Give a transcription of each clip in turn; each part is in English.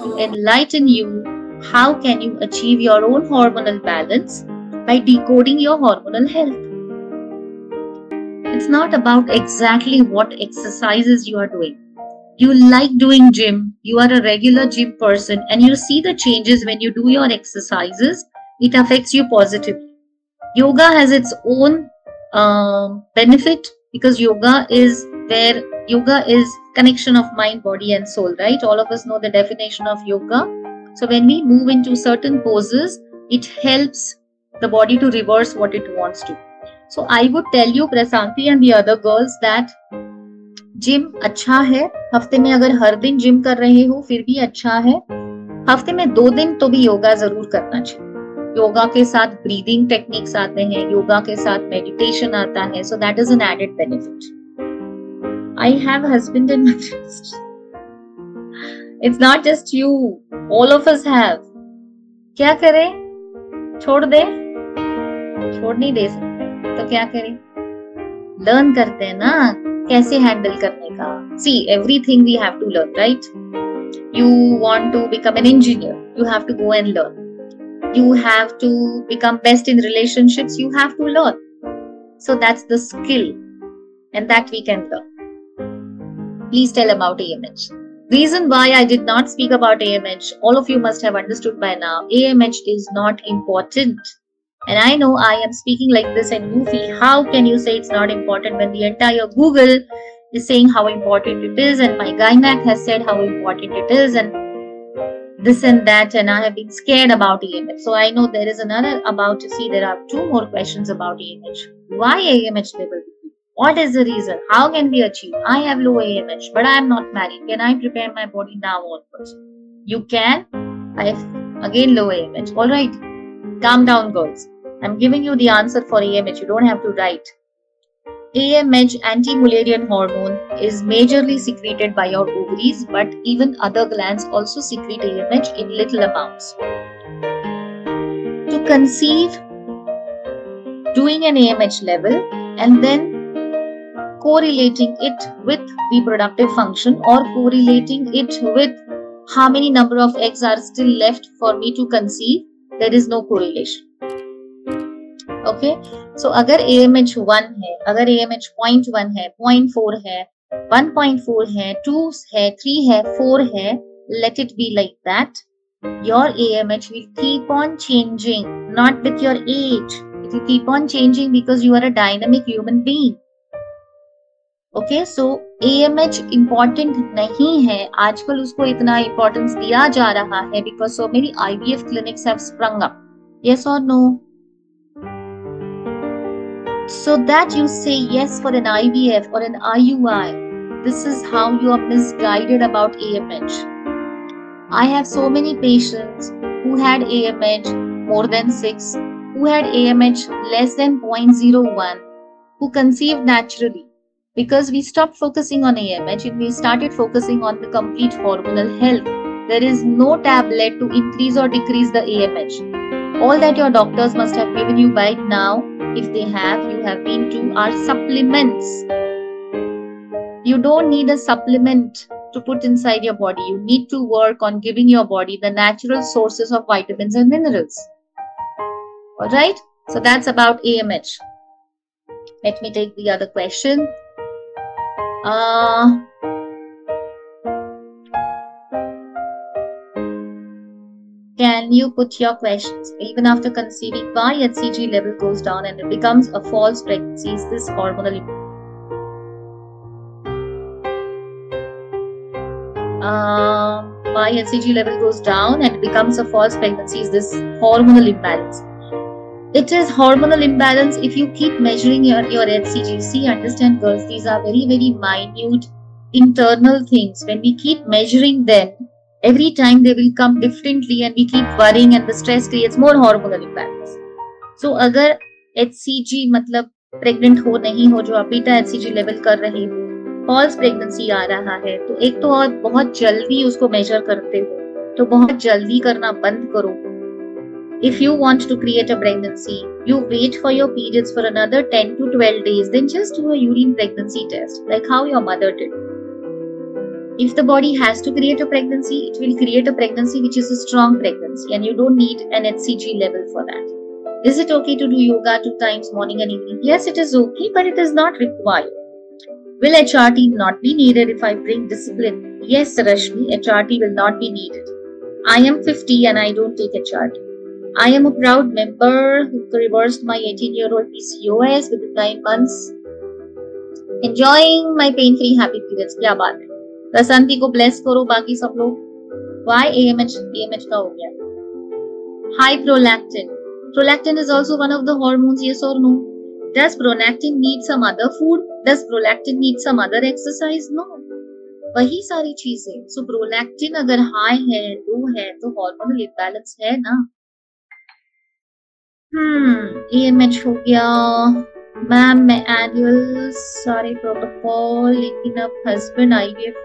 To enlighten you, how can you achieve your own hormonal balance by decoding your hormonal health. It's not about exactly what exercises you are doing. You like doing gym, you are a regular gym person, and you see the changes when you do your exercises, it affects you positively. Yoga has its own benefit, because yoga is connection of mind, body and soul, right? All of us know the definition of yoga. So when we move into certain poses, it helps the body to reverse what it wants to. So I would tell you, Prasanti and the other girls, that gym अच्छा है. हफ्ते में अगर हर दिन gym कर रहे हो फिर भी अच्छा है. हफ्ते में 2 दिन तो भी योगा जरूर करना चाहिए. योगा के साथ ब्रीदिंग टेक्निक्स आते हैं, योगा के साथ मेडिटेशन आता है. So that is an added benefit. I have husband and it's not just you, all of us have. क्या करें? छोड़ दे? छोड़ नहीं दे सकते तो क्या करें? लर्न करते हैं ना कैसे हैंडल करने का. See everything we have to learn, right? You want to become an engineer, you have to go and learn. You have to become best in relationships, you have to learn. So that's the skill, and that we can learn. Please tell about AMH. Reason why I did not speak about AMH, all of you must have understood by now. AMH is not important. And I know I am speaking like this and you feel, how can you say it's not important when the entire Google is saying how important it is, and my gynac has said how important it is, and this and that, and I have been scared about AMH. So I know there is another about to see. There are 2 more questions about AMH. Why AMH level? What is the reason? How can we achieve? I have low AMH, but I am not married. Can I prepare my body now onwards? You can. I have again low AMH. All right. Calm down, girls. I'm giving you the answer for AMH. You don't have to write. AMH, anti-Mullerian hormone, is majorly secreted by your ovaries, but even other glands also secrete AMH in little amounts. To conceive, doing an AMH level and then correlating it with reproductive function, or correlating it with how many number of eggs are still left for me to conceive, there is no correlation. Okay, so अगर AMH 1 है, अगर AMH 0.1 है, 0.4 है, 1.4 है, 2 है, 3 है, 4 है, let it be like that. Your AMH will keep on changing, not with your age. It will keep on changing because you are a dynamic human being. Okay, so AMH important नहीं है. आजकल उसको इतना importance दिया जा रहा है because so many IVF clinics have sprung up. Yes or no? So that you say yes for an IVF or an IUI, this is how you are misguided about AMH. I have so many patients who had AMH more than 6, who had AMH less than 0.01, who conceived naturally, because we stopped focusing on AMH and we started focusing on the complete hormonal health. There is no tablet to increase or decrease the AMH. All that your doctors must have given you by now, if they have, you have been to, are supplements. You don't need a supplement to put inside your body. You need to work on giving your body the natural sources of vitamins and minerals. Alright? So that's about AMH. Let me take the other question. Can you put your questions? Even after conceiving, why HCG level goes down and it becomes a false pregnancy? Is this hormonal? Why HCG level goes down and it becomes a false pregnancy? Is this hormonal imbalance? It is hormonal imbalance if you keep measuring your HCG. See, understand, girls, these are very, very minute internal things. When we keep measuring them, every time they will come differently and we keep worrying and the stress creates more hormonal imbalance. So अगर HCG मतलब pregnant हो नहीं हो, जो आप beta HCG level कर रहे हो, false pregnancy आ रहा है, तो एक तो और बहुत जल्दी उसको measure करते हो, तो बहुत जल्दी करना बंद करो. If you want to create a pregnancy, you wait for your periods for another 10 to 12 days, then just do a urine pregnancy test, like how your mother did. If the body has to create a pregnancy, it will create a pregnancy which is a strong pregnancy, and you don't need an HCG level for that. Is it okay to do yoga 2 times morning and evening? Yes, it is okay, but it is not required. Will HRT not be needed if I bring discipline? Yes, Rashmi, HRT will not be needed. I am 50 and I don't take HRT. I am a proud member who reversed my 18-year-old PCOS within 9 months. Enjoying my pain-free happy periods. क्या बात है? प्रशांति को bless करो बाकी सब लोग. Why AMH का हो गया? High prolactin. Prolactin is also one of the hormones, yes or no? Does prolactin need some other food? Does prolactin need some other exercise? No. वही सारी चीजें. So prolactin अगर high है, low है, तो hormonal imbalance है ना. AMH हो गया. मैम मैं annual सारे प्रोटोकॉल लेकिन अब husband IVF.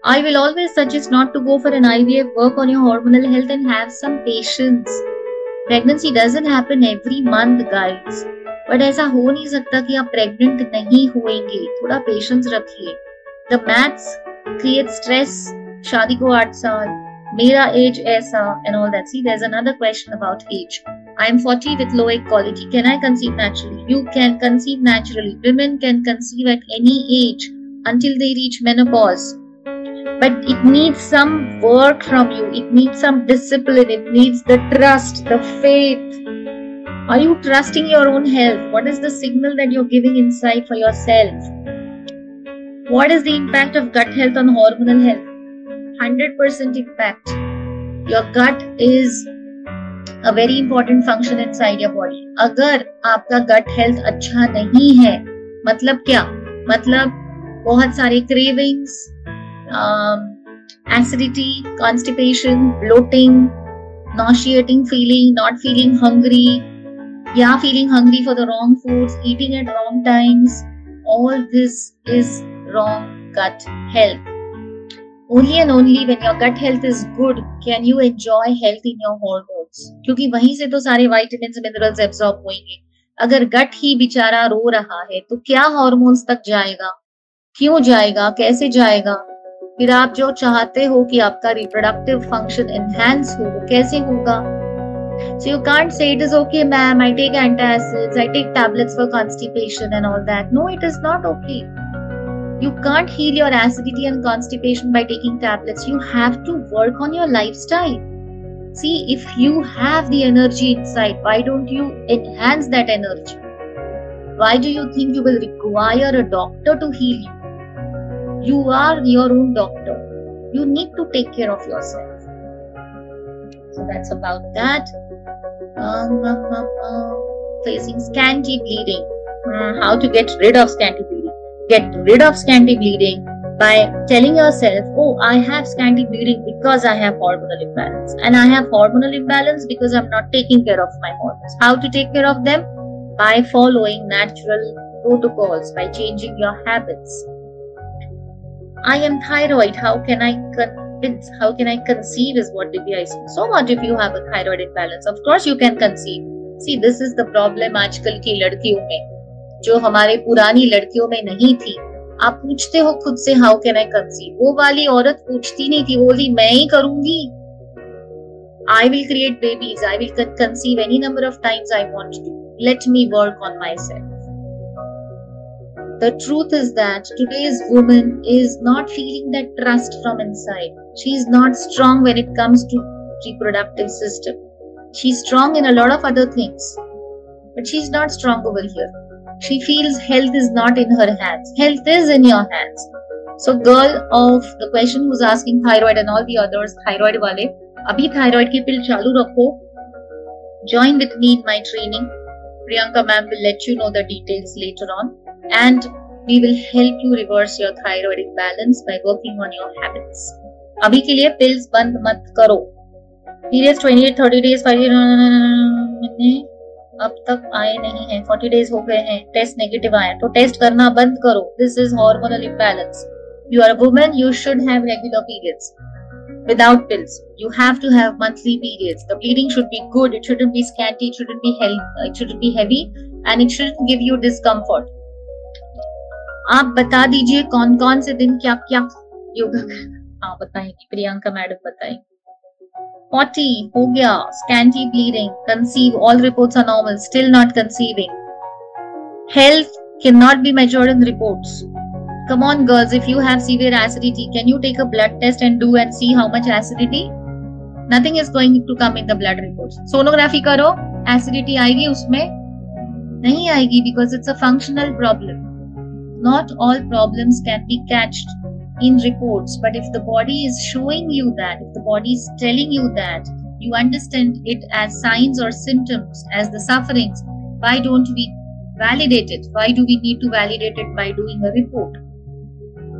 I will always suggest not to go for an IVF. Work on your hormonal health and have some patience. Pregnancy doesn't happen every month, guys. But ऐसा हो नहीं सकता कि आप pregnant नहीं होएंगे. थोड़ा patience रखिए. The maths create stress. शादी को 8 साल. मेरा age ऐसा and all that. See, there's another question about age. I am 40 with low egg quality. Can I conceive naturally? You can conceive naturally. Women can conceive at any age until they reach menopause. But it needs some work from you. It needs some discipline. It needs the trust, the faith. Are you trusting your own health? What is the signal that you're giving inside for yourself? What is the impact of gut health on hormonal health? 100% impact. Your gut is a very important function inside your body. अगर आपका gut health अच्छा नहीं है, मतलब क्या? मतलब बहुत सारे cravings, acidity, constipation, bloating, nauseating feeling, not feeling hungry, feeling hungry for the wrong foods, eating at wrong times. All this is wrong gut health. Only and only when your gut health is good can you enjoy health in your hormones. क्योंकि वहीं से तो सारे vitamins, minerals absorb होंगे. अगर gut ही बेचारा रो रहा है तो क्या hormones तक जाएगा? क्यों जाएगा? कैसे जाएगा? फिर आप जो चाहते हो कि आपका reproductive function enhance हो, वो कैसे होगा? So you can't say it is okay, ma'am. I take antacids, I take tablets for constipation and all that. No, it is not okay. You can't heal your acidity and constipation by taking tablets. You have to work on your lifestyle. See, if you have the energy inside, why don't you enhance that energy? Why do you think you will require a doctor to heal you? You are your own doctor. You need to take care of yourself. So that's about that. Facing scanty bleeding. How to get rid of scanty bleeding? Get rid of scanty bleeding by telling yourself, oh, I have scanty bleeding because I have hormonal imbalance. And I have hormonal imbalance because I'm not taking care of my hormones. How to take care of them? By following natural protocols, by changing your habits. I am thyroid. How can I convince? How can I conceive is what Divya is saying. So what if you have a thyroid imbalance? Of course you can conceive. See, this is the problem आजकल की लड़कियों में, जो हमारे पुरानी लड़कियों में नहीं थी. आप पूछते हो खुद से हाउ कैन आई कंसीव. वो वाली औरत पूछती नहीं थी, वो बोली मैं ही करूंगी. I will create babies. I will conceive any number of times I want to. Let me work on myself. The truth is that today's woman is not feeling that trust from inside. She is not strong when it comes to reproductive system. She's strong in a lot of other things, but she's not strong over here. She feels health is not in her hands. Health is in your hands. So girl of the question who's asking thyroid and all the others, thyroid wale, abhi thyroid ki pill chalu rakho. Join with me in my training. Priyanka ma'am will let you know the details later on. And we will help you reverse your thyroid imbalance by working on your habits. अभी के लिए pills बंद मत करो. Periods 28, 30 days, 5 अब तक आए नहीं हैं. 40 days हो गए हैं. टेस्ट नेगेटिव आया तो टेस्ट करना बंद करो. This is hormonal imbalance. You are a woman. You should have regular periods. Without pills, you have to have monthly periods. The bleeding should be good. It shouldn't be scanty. It shouldn't be heavy, and it shouldn't give you discomfort. आप बता दीजिए कौन कौन से दिन क्या क्या योगा करना। हाँ बताएंगी, प्रियंका मैडम बताएंगी। 40 हो गया, scanty bleeding, conceive, all reports are normal, still not conceiving. Health cannot be measured in reports. Come on girls, if you have severe acidity, can you take a blood test and do and see how much acidity? Nothing is going to come in the blood reports. Sonography करो, acidity आएगी उसमें? नहीं आएगी, because it's a functional problem. Not all problems can be catched in reports, but if the body is showing you that, if the body is telling you that, you understand it as signs or symptoms, as the sufferings, why don't we validate it? Why do we need to validate it by doing a report?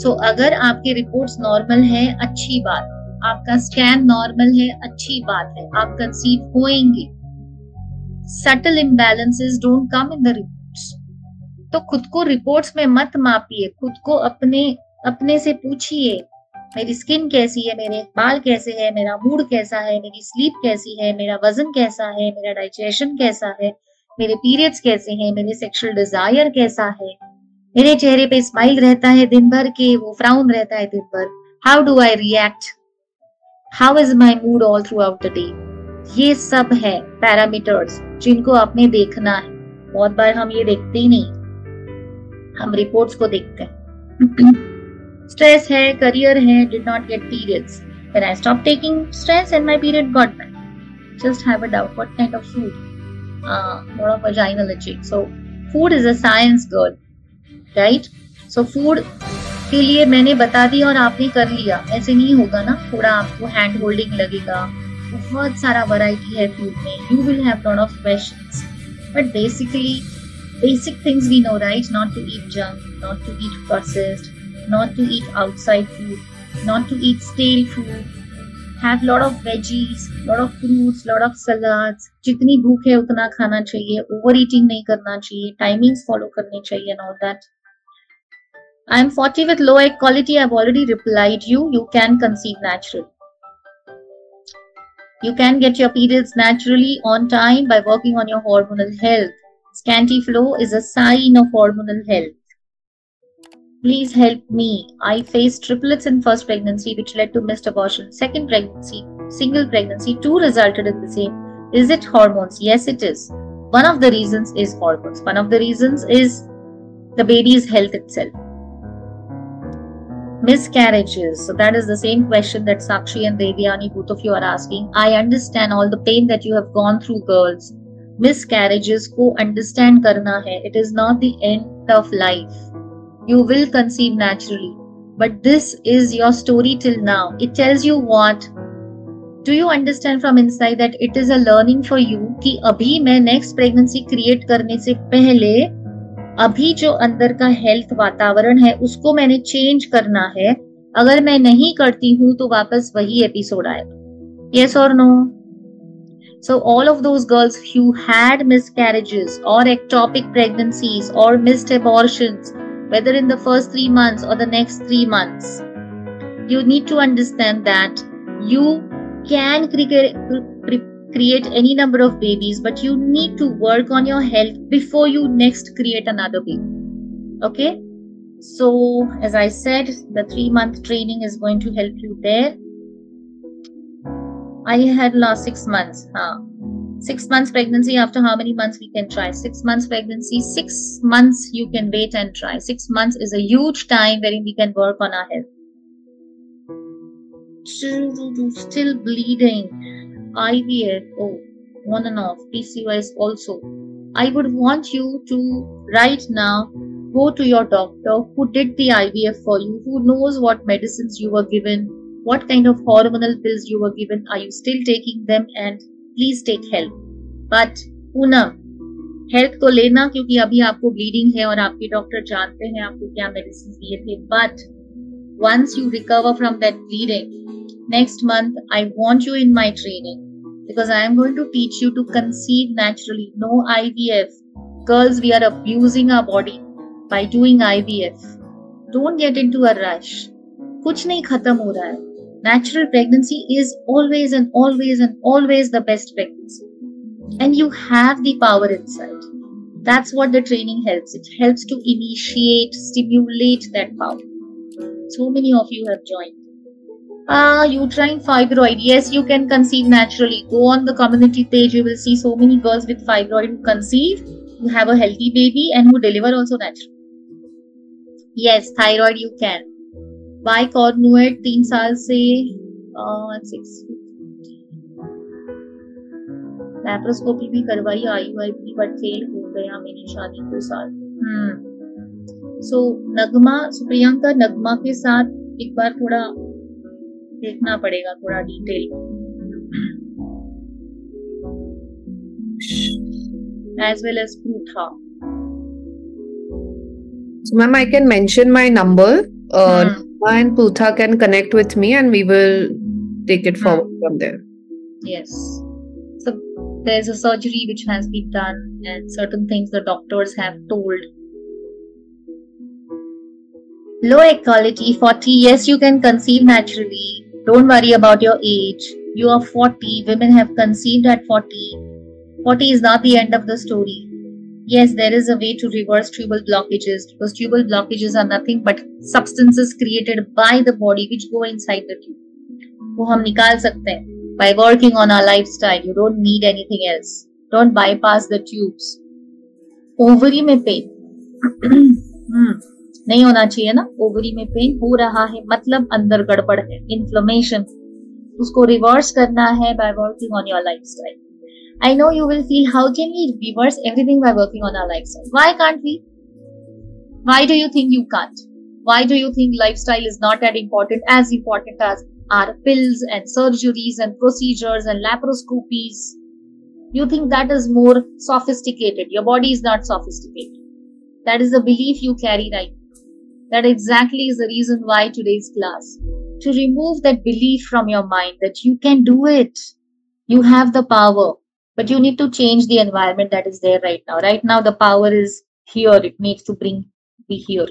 So अगर आपके reports normal है, अच्छी बात, आपका scan normal है, अच्छी बात है, आप conceive होएंगे. Subtle imbalances don't come in the reports. तो खुद को रिपोर्ट्स में मत मापिए, खुद को अपने से पूछिए, मेरी स्किन कैसी है, मेरे बाल कैसे है, मेरा मूड कैसा है, मेरी स्लीप कैसी है, मेरा वजन कैसा है, मेरा डाइजेशन कैसा है, मेरे पीरियड्स कैसे हैं, मेरे सेक्सुअल डिजायर कैसा है, मेरे चेहरे पे स्माइल रहता है दिन भर के वो फ्राउन रहता है दिन भर, how do I react, how is my mood all through out the day. ये सब है पैरामीटर्स जिनको आपने देखना है. बहुत बार हम ये देखते ही नहीं, हम रिपोर्ट्स को देखते हैं. स्ट्रेस है, करियर है, did not gate periods. When I stopped taking stress and my period got back. Just have a doubt. What kind of food? Lot of vaginal itching. So food is a science, girl, right? So food के लिए मैंने बता दिया और आपने कर लिया, ऐसे नहीं होगा ना. थोड़ा आपको हैंड होल्डिंग लगेगा. बहुत सारा वैरायटी है फूड में. You will have lot of questions, but basically basic things we know, right? Not to eat junk, not to eat processed, not to eat outside food, not to eat stale food. Have lot of veggies, lot of fruits, lot of salads. जितनी भूख है उतना खाना चाहिए. Overeating नहीं करना चाहिए. Timings follow करने चाहिए and all that. I am 40 with low egg quality. I have already replied you. You can conceive naturally. You can get your periods naturally on time by working on your hormonal health. Scanty flow is a sign of hormonal health. Please help me. I faced triplets in first pregnancy which led to missed abortion. Second pregnancy, single pregnancy, 2 resulted in the same. Is it hormones? Yes, it is. One of the reasons is hormones. One of the reasons is the baby's health itself. Miscarriages. So that is the same question that Sakshi and Devyani, both of you are asking. I understand all the pain that you have gone through, girls. Miscarriages को understand करना है. It is not the end of life. You will conceive naturally. But this is your story till now. It tells you what? Do you understand from inside that it is a learning for you कि अभी मैं next pregnancy create करने से पहले अभी जो अंदर का हेल्थ वातावरण है उसको मैंने चेंज करना है. अगर मैं नहीं करती हूँ तो वापस वही एपिसोड आएगा. Yes or no? So all of those girls who had miscarriages or ectopic pregnancies or missed abortions, whether in the first 3 months or the next 3 months, you need to understand that you can create any number of babies, but you need to work on your health before you next create another baby. Okay? So as I said, the 3-month training is going to help you there. I had last 6 months. 6 months pregnancy. After how many months we can try? 6 months pregnancy. 6 months you can wait and try. 6 months is a huge time wherein we can work on our health. Still bleeding. IVF. Oh, on and off. PCOS also. I would want you to right now go to your doctor who did the IVF for you, who knows what medicines you were given, what kind of hormonal pills you were given, are you still taking them, and please take help. But Poonam, health तो लेना क्योंकि अभी आपको bleeding है और आपके doctor जानते हैं आपको क्या मेडिसिन दिए थे. But once you recover from that bleeding, next month I want you in my training because I am going to teach you to conceive naturally. No IVF. Girls, we are abusing our body by doing IVF. Don't get into a rush. कुछ नहीं खत्म हो रहा है. Natural pregnancy is always and always and always the best pregnancy. And you have the power inside. That's what the training helps. It helps to initiate, stimulate that power. So many of you have joined. Uterine fibroid. Yes, you can conceive naturally. Go on the community page. You will see so many girls with fibroid who conceive, who have a healthy baby, and who deliver also naturally. Yes, thyroid you can. Bicornuate 3 साल से 6 laparoscopy भी करवाई IUI but fail हो गया मैंने शादी के साथ. सो नगमा, प्रियंका, नगमा के साथ एक बार थोड़ा देखना पड़ेगा, थोड़ा detail. As well as Prutha. So, ma'am, I can mention my number. Nagma and Prutha can connect with me, and we will take it forward from there. Yes. So there's a surgery which has been done, and certain things the doctors have told. Low egg quality 40. Yes, you can conceive naturally. Don't worry about your age. You are 40. Women have conceived at 40. 40 is not the end of the story. Yes, there is a way to reverse tubal blockages, because tubal blockages are nothing but substances created by the body which go inside the tube. वो हम निकाल सकते हैं by working on our lifestyle. You don't need anything else. Don't bypass the tubes. Ovary में pen नहीं होना चाहिए ना. ओवरी में पेन हो रहा है मतलब अंदर गड़बड़ है, इन्फ्लेमेशन. उसको रिवर्स करना है by working on your lifestyle. I know you will feel, how can we reverse everything by working on our lifestyle? Why can't we? Why do you think you can't? Why do you think lifestyle is not as important as our pills and surgeries and procedures and laparoscopies? You think that is more sophisticated. Your body is not sophisticated. That is the belief you carry right now. That exactly is the reason why today's class. To remove that belief from your mind that you can do it. You have the power. But you need to change the environment that is there right now. Right now, the power is here. It needs to be here.